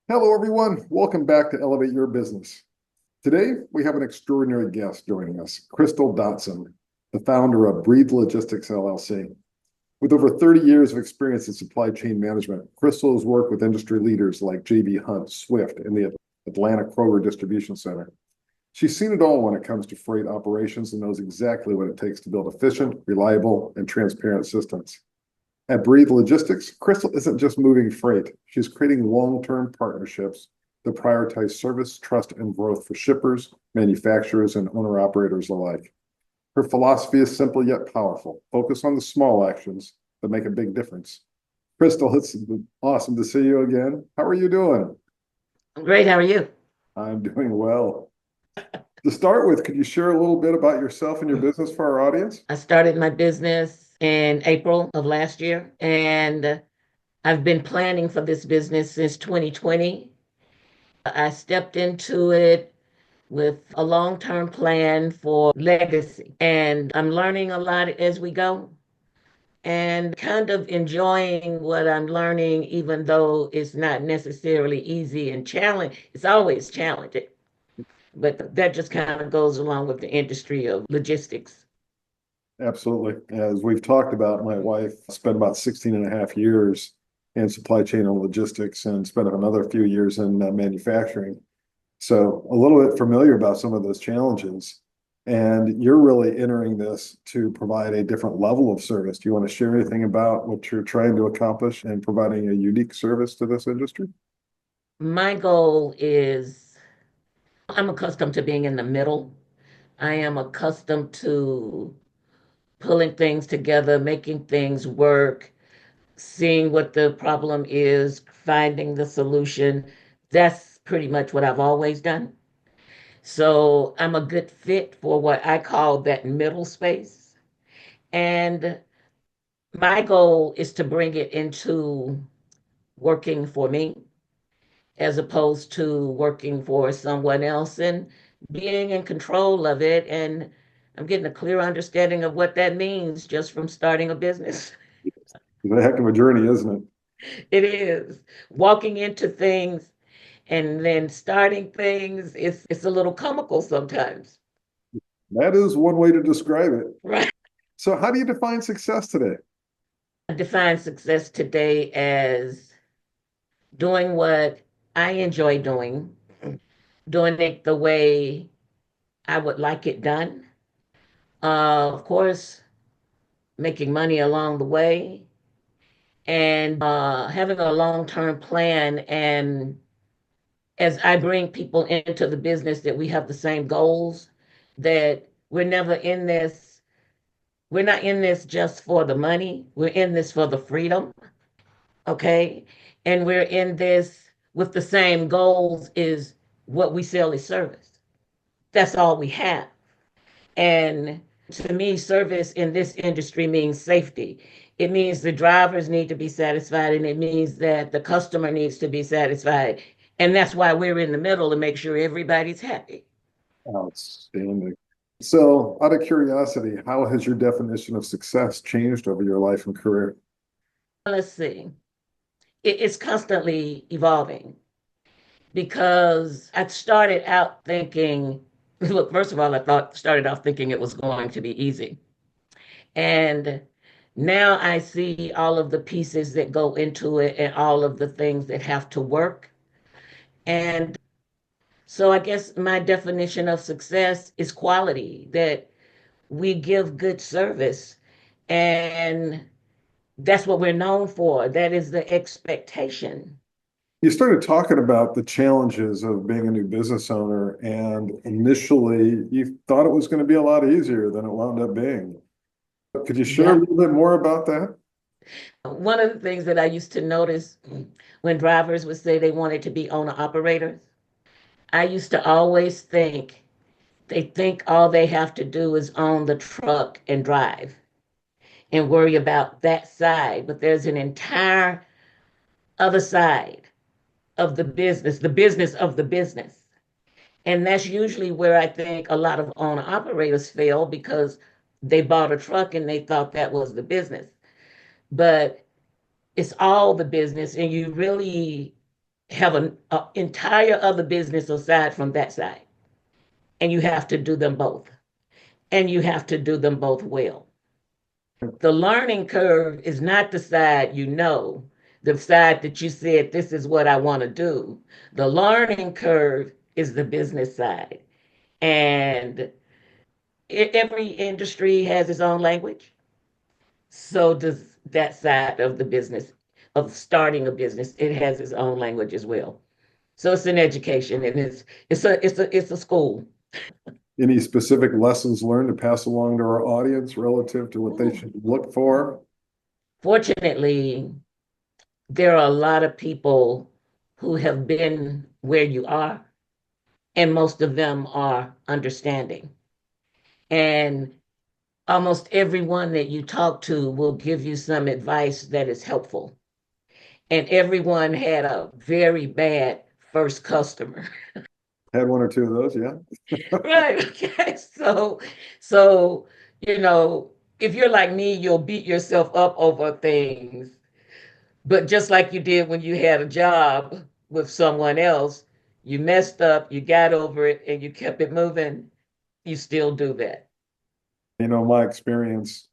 Hello, everyone. Welcome back to Elevate Your Business. Today, we have an extraordinary guest joining us, Crystal Dotson, the founder of Breathe Logistics LLC. With over 30 years of experience in supply chain management, Crystal has worked with industry leaders like J.B. Hunt, Swift, and the Atlanta Kroger Distribution Center. She's seen it all when it comes to freight operations and knows exactly what it takes to build efficient, reliable, and transparent systems. At Breathe Logistics, Crystal isn't just moving freight. She's creating long-term partnerships that prioritize service, trust, and growth for shippers, manufacturers, and owner-operators alike. Her philosophy is simple yet powerful. Focus on the small actions that make a big difference. Crystal, it's awesome to see you again. How are you doing? Great. How are you? I'm doing well. To start with, could you share a little bit about yourself and your business for our audience? I started my business in April of last year, and I've been planning for this business since 2020. I stepped into it with a long-term plan for legacy, and I'm learning a lot as we go and kind of enjoying what I'm learning, even though it's not necessarily easy and challenging. It's always challenging, but that just kind of goes along with the industry of logistics. Absolutely. As we've talked about, my wife spent about 16 and a half years in supply chain and logistics and spent another few years in manufacturing. So a little bit familiar about some of those challenges. And you're really entering this to provide a different level of service. Do you want to share anything about what you're trying to accomplish and providing a unique service to this industry? My goal is I'm accustomed to being in the middle. I am accustomed to pulling things together, making things work, seeing what the problem is, finding the solution. That's pretty much what I've always done. So I'm a good fit for what I call that middle space. And my goal is to bring it into working for me as opposed to working for someone else and being in control of it. And I'm getting a clear understanding of what that means just from starting a business. It's a heck of a journey, isn't it? It is walking into things and then starting things. It's a little comical sometimes, That is one way to describe it. right? So, how do you define success today? I define success today as doing what I enjoy doing it the way I would like it done. Of course, making money along the way and having a long-term plan. And as I bring people into the business, that we have the same goals, that we're not in this just for the money. We're in this for the freedom. Okay. And we're in this with the same goals is what we sell is service. That's all we have. And to me, service in this industry means safety. It means the drivers need to be satisfied, and it means that the customer needs to be satisfied. And that's why we're in the middle to make sure everybody's happy. Outstanding. So, out of curiosity, how has your definition of success changed over your life and career? Let's see. It's constantly evolving because I started out thinking, look, first of all, started off thinking it was going to be easy. And now I see all of the pieces that go into it and all of the things that have to work. And so I guess my definition of success is quality, that we give good service. And that's what we're known for. That is the expectation. You started talking about the challenges of being a new business owner, and initially you thought it was going to be a lot easier than it wound up being. Could you share a Yep. little bit more about that? One of the things that I used to notice when drivers would say they wanted to be owner operators, I used to always think they think all they have to do is own the truck and drive and worry about that side. But there's an entire other side of the business of the business. And that's usually where I think a lot of owner operators fail because they bought a truck and they thought that was the business. But it's all the business, and you really have an entire other business aside from that side. And you have to do them both. And you have to do them both well. The learning curve is not the side the side that you said, this is what I want to do. The learning curve is the business side. And every industry has its own language. So does that side of the business, of starting a business, it has its own language as well. So it's an education and it's a school. Any specific lessons learned to pass along to our audience relative to what they Ooh. should look for? Fortunately, there are a lot of people who have been where you are, and most of them are understanding. And almost everyone that you talk to will give you some advice that is helpful. And everyone had a very bad first customer. Had one or two of those, yeah. Right. Okay. So, you know, if you're like me, you'll beat yourself up over things. But just like you did when you had a job with someone else, you messed up, you got over it, and you kept it moving. You still do that. My experience,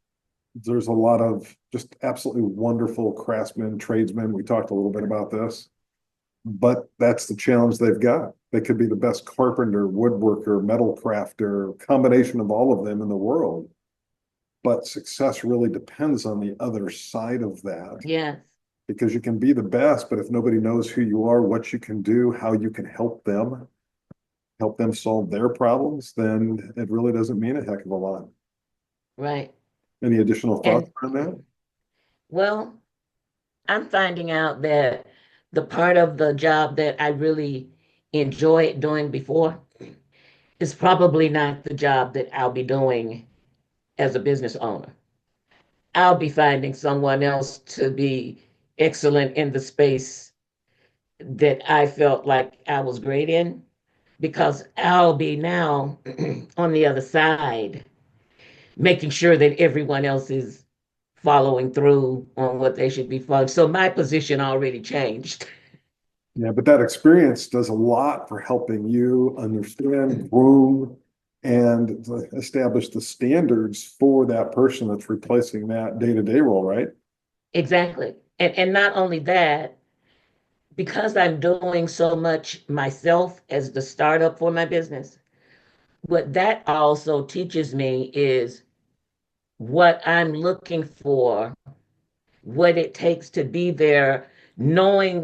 there's a lot of just absolutely wonderful craftsmen, tradesmen. We talked a little bit about this, but that's the challenge they've got. They could be the best carpenter, woodworker, metal crafter, combination of all of them in the world. But success really depends on the other side of that, Yes. because you can be the best, but if nobody knows who you are, what you can do, how you can help them solve their problems, then it really doesn't mean a heck of a lot. Right. Any additional thoughts And on that? well, I'm finding out that the part of the job that I really enjoyed doing before is probably not the job that I'll be doing as a business owner. I'll be finding someone else to be excellent in the space that I felt like I was great in because I'll be now on the other side, making sure that everyone else is following through on what they should be following. So my position already changed. Yeah, but that experience does a lot for helping you understand, groom, and establish the standards for that person that's replacing that day-to-day role, right? Exactly. And not only that, because I'm doing so much myself as the startup for my business, what that also teaches me is what I'm looking for, what it takes to be there, knowing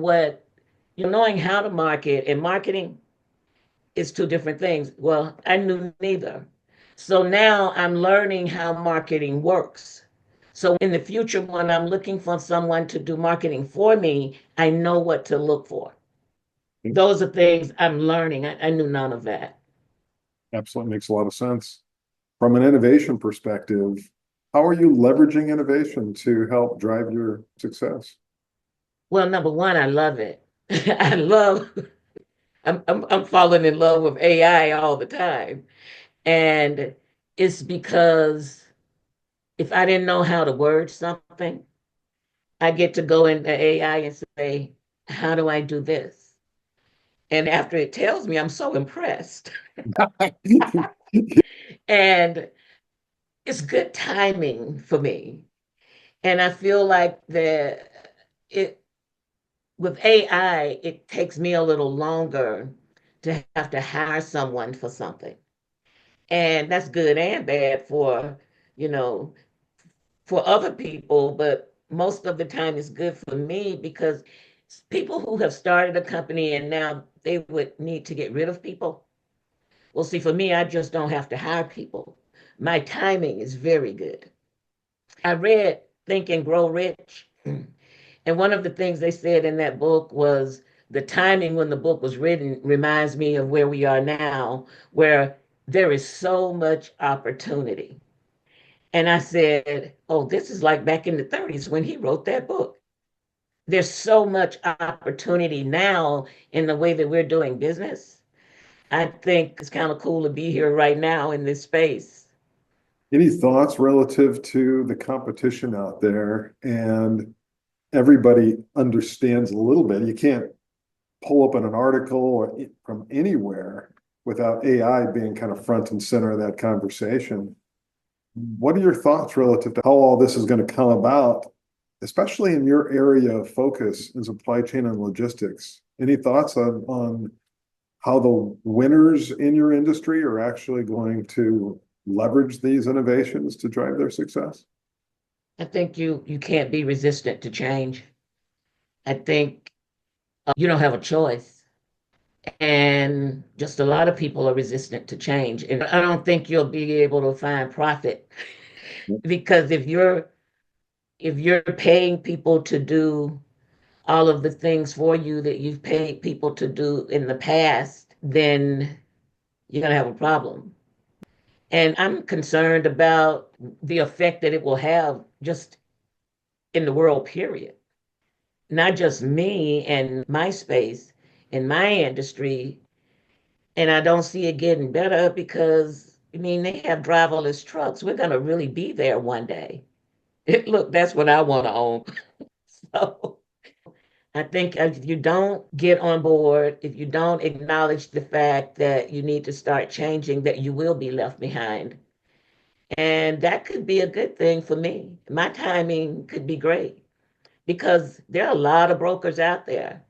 knowing how to market, and marketing is two different things. Well, I knew neither. So now I'm learning how marketing works. So in the future, when I'm looking for someone to do marketing for me, I know what to look for. Those are things I'm learning. I knew none of that. Absolutely makes a lot of sense. From an innovation perspective, how are you leveraging innovation to help drive your success? Well, number one, I love it. I love, I'm falling in love with AI all the time. And it's because if I didn't know how to word something, I get to go into AI and say, how do I do this? And after it tells me, I'm so impressed. And it's good timing for me. And I feel like that it with AI, it takes me a little longer to have to hire someone for something. And that's good and bad you know, for other people, but most of the time it's good for me because people who have started a company and now they would need to get rid of people. Well, see, for me, I just don't have to hire people. My timing is very good. I read Think and Grow Rich, and one of the things they said in that book was the timing when the book was written reminds me of where we are now, where there is so much opportunity. And I said, oh, this is like back in the 30s when he wrote that book. There's so much opportunity now in the way that we're doing business. I think it's kind of cool to be here right now in this space. Any thoughts relative to the competition out there? And everybody understands a little bit. You can't pull up in an article or from anywhere without AI being kind of front and center of that conversation. What are your thoughts relative to how all this is going to come about, especially in your area of focus in supply chain and logistics? Any thoughts on how the winners in your industry are actually going to leverage these innovations to drive their success? I think you can't be resistant to change. I think you don't have a choice. And just a lot of people are resistant to change. And I don't think you'll be able to find profit because if you're paying people to do all of the things for you that you've paid people to do in the past, then you're going to have a problem. And I'm concerned about the effect that it will have just in the world, period. Not just me and my space in my industry. And I don't see it getting better because, I mean, they have driverless trucks. We're going to really be there one day. Look, that's what I want to own. So I think if you don't get on board, if you don't acknowledge the fact that you need to start changing, that you will be left behind. And that could be a good thing for me. My timing could be great because there are a lot of brokers out there.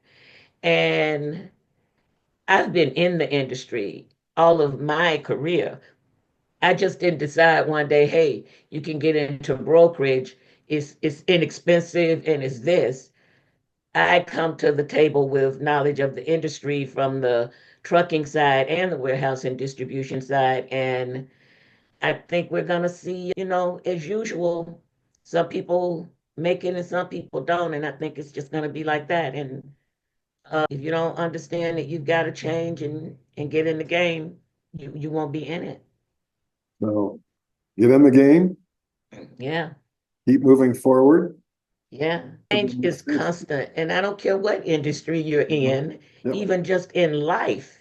And I've been in the industry all of my career. I just didn't decide one day, hey, you can get into brokerage. It's inexpensive and it's this. I come to the table with knowledge of the industry from the trucking side and the warehouse and distribution side. And I think we're going to see, as usual, some people make it and some people don't. And I think it's just going to be like that. And if you don't understand that you've got to change and get in the game, you won't be in it. So get in the game, Yeah. keep moving forward. Yeah. Change is constant. And I don't care what industry you're in, Yep. even just in life,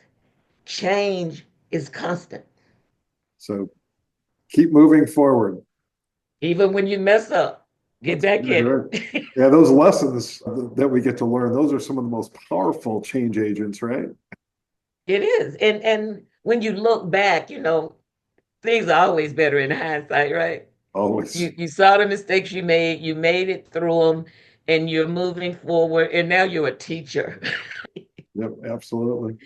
change is constant. So keep moving forward. Even when you mess up, get That's back in right. it. Yeah, those lessons that we get to learn, those are some of the most powerful change agents, right? It is. And when you look back, things are always better in hindsight, right? Always. You saw the mistakes you made it through them, and you're moving forward, and now you're a teacher. Yep, absolutely.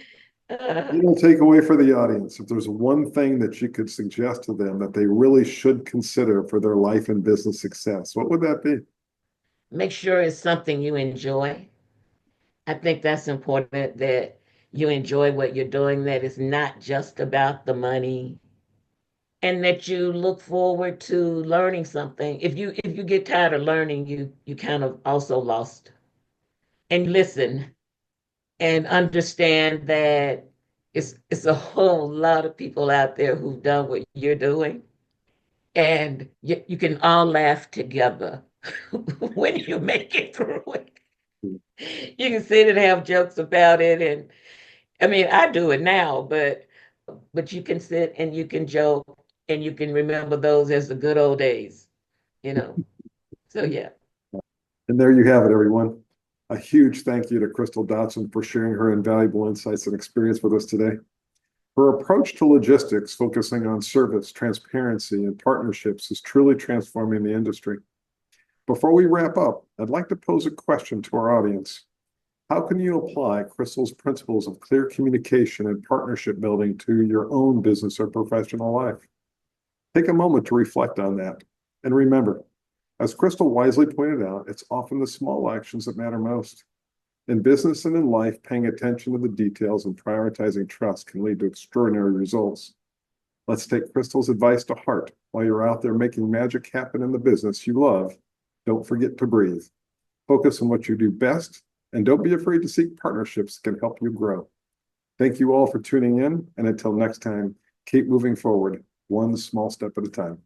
Uh, Little takeaway for the audience. If there's one thing that you could suggest to them that they really should consider for their life and business success, what would that be? make sure it's something you enjoy. I think that's important that you enjoy what you're doing, that it's not just about the money, and that you look forward to learning something. If you get tired of learning, you kind of also lost. And listen and understand that it's a whole lot of people out there who've done what you're doing, and you can all laugh together when you make it through it. You can sit and have jokes about it, and I mean, I do it now, but you can sit and you can joke and you can remember those as the good old days, you know. So yeah. And there you have it, everyone. A huge thank you to Crystal Dotson for sharing her invaluable insights and experience with us today. Her approach to logistics, focusing on service, transparency, and partnerships, is truly transforming the industry. Before we wrap up, I'd like to pose a question to our audience. How can you apply Crystal's principles of clear communication and partnership building to your own business or professional life? Take a moment to reflect on that. And remember, as Crystal wisely pointed out, it's often the small actions that matter most. In business and in life, paying attention to the details and prioritizing trust can lead to extraordinary results. Let's take Crystal's advice to heart while you're out there making magic happen in the business you love. Don't forget to breathe. Focus on what you do best, and don't be afraid to seek partnerships that can help you grow. Thank you all for tuning in, and until next time, keep moving forward, one small step at a time.